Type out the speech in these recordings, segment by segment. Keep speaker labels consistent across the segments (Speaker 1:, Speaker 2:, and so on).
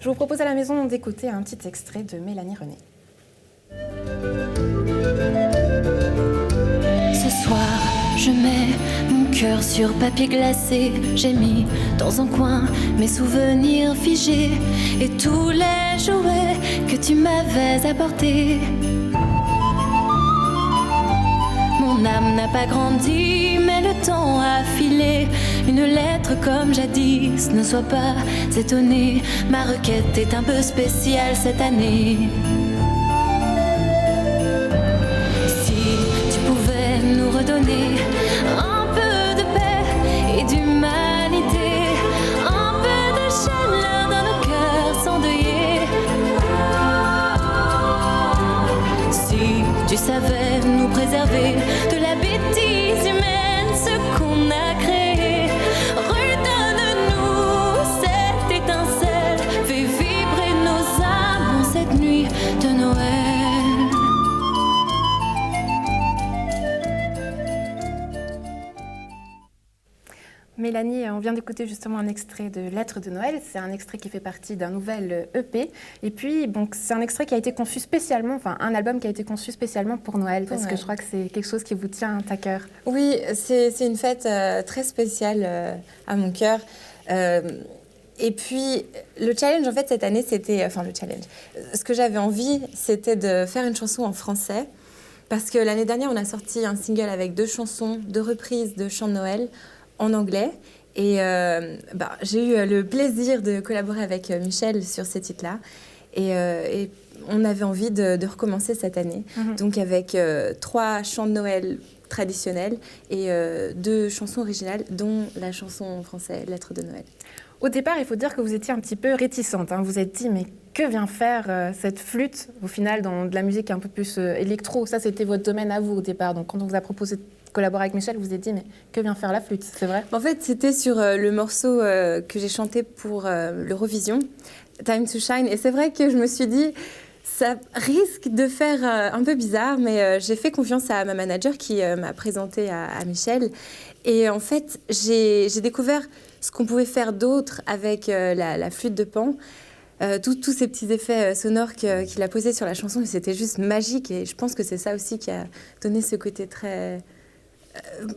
Speaker 1: Je vous propose à la maison d'écouter un petit extrait de Mélanie René.
Speaker 2: Ce soir, je mets mon cœur sur papier glacé. J'ai mis dans un coin mes souvenirs figés et tous les jouets que tu m'avais apportés. Mon âme n'a pas grandi, mais le temps a filé. Une lettre comme jadis, ne sois pas étonné. Ma requête est un peu spéciale cette année. Nous redonner un peu de paix et d'humanité, un peu de chaleur dans nos cœurs s'endeuillés. Si tu savais nous préserver de la bêtise humaine, ce qu'on a créé, redonne-nous cette étincelle, fais vibrer nos âmes en cette nuit de Noël.
Speaker 1: Mélanie, on vient d'écouter justement un extrait de Lettres de Noël. C'est un extrait qui fait partie d'un nouvel EP. Et puis, donc, c'est un extrait qui a été conçu spécialement, enfin, un album qui a été conçu spécialement pour Noël, parce que je crois que c'est quelque chose qui vous tient à cœur.
Speaker 3: Oui, c'est une fête très spéciale à mon cœur. Et puis, le challenge, en fait, cette année, c'était... Enfin, le challenge. Ce que j'avais envie, c'était de faire une chanson en français. Parce que l'année dernière, on a sorti un single avec 2 chansons, 2 reprises de chants de Noël en anglais. Et j'ai eu le plaisir de collaborer avec Michel sur ces titres-là. Et on avait envie de recommencer cette année. Donc avec 3 chants de Noël traditionnels et 2 chansons originales, dont la chanson en français, Lettres de Noël.
Speaker 1: Au départ, il faut dire que vous étiez un petit peu réticente. Vous vous êtes dit, mais que vient faire cette flûte, au final, dans de la musique un peu plus électro? Ça, c'était votre domaine à vous au départ. Donc quand on vous a proposé de collaborer avec Michel, vous vous êtes dit, mais que vient faire la flûte? C'est vrai?
Speaker 3: En fait, c'était sur le morceau que j'ai chanté pour l'Eurovision, Time to Shine. Et c'est vrai que je me suis dit, ça risque de faire un peu bizarre, mais j'ai fait confiance à ma manager qui m'a présenté à Michel. Et en fait, j'ai découvert ce qu'on pouvait faire d'autre avec la flûte de Pan. Tous ces petits effets sonores qu'il a posés sur la chanson, c'était juste magique. Et je pense que c'est ça aussi qui a donné ce côté très...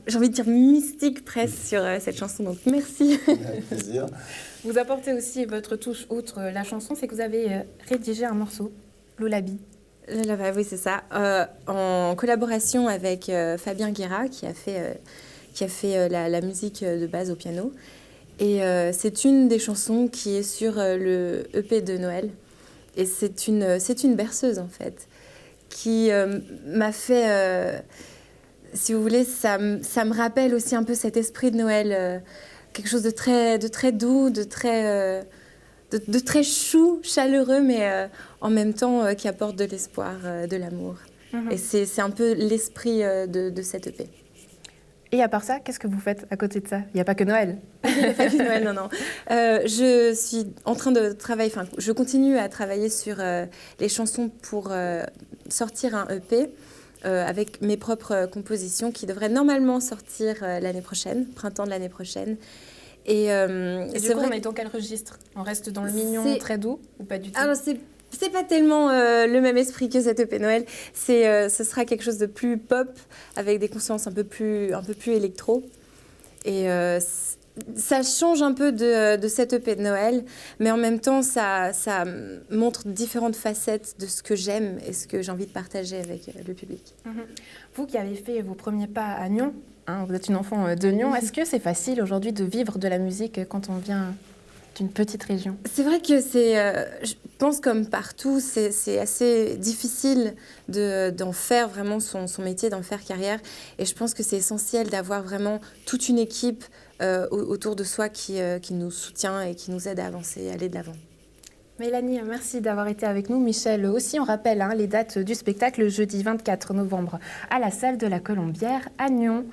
Speaker 3: j'ai envie de dire mystique presque sur cette chanson, donc merci.
Speaker 4: Avec plaisir.
Speaker 1: Vous apportez aussi votre touche outre la chanson, c'est que vous avez rédigé un morceau, Lullaby.
Speaker 3: Oui, c'est ça. En collaboration avec Fabien Guéra, qui a fait la musique de base au piano. Et c'est une des chansons qui est sur le EP de Noël. Et c'est une berceuse, en fait, qui m'a fait... si vous voulez, ça me rappelle aussi un peu cet esprit de Noël, quelque chose de très doux, de très chou, chaleureux, mais en même temps qui apporte de l'espoir, de l'amour. Et c'est un peu l'esprit de cette EP.
Speaker 1: Et à part ça, qu'est-ce que vous faites à côté de ça? Il n'y a pas que Noël.
Speaker 3: Il n'y a pas que Noël, non. Je suis en train de travailler, je continue à travailler sur les chansons pour sortir un EP. Avec mes propres compositions qui devraient normalement sortir l'année prochaine, printemps de l'année prochaine. Et
Speaker 1: c'est vrai. On est dans quel registre? On reste dans le mignon, très doux ou pas du tout?
Speaker 3: Alors c'est pas tellement le même esprit que cette EP Noël. Ce sera quelque chose de plus pop, avec des consonances un peu plus électro. Et ça change un peu de cette EP de Noël, mais en même temps, ça montre différentes facettes de ce que j'aime et ce que j'ai envie de partager avec le public.
Speaker 1: Vous qui avez fait vos premiers pas à Nyon, vous êtes une enfant de Nyon, est-ce que c'est facile aujourd'hui de vivre de la musique quand on vient d'une petite région?
Speaker 3: C'est vrai que je pense comme partout, c'est assez difficile d'en faire vraiment son métier, d'en faire carrière. Et je pense que c'est essentiel d'avoir vraiment toute une équipe autour de soi qui nous soutient et qui nous aide à avancer, à aller de l'avant.
Speaker 1: Mélanie, merci d'avoir été avec nous. Michel aussi, on rappelle les dates du spectacle, jeudi 24 novembre à la salle de la Colombière à Nyon.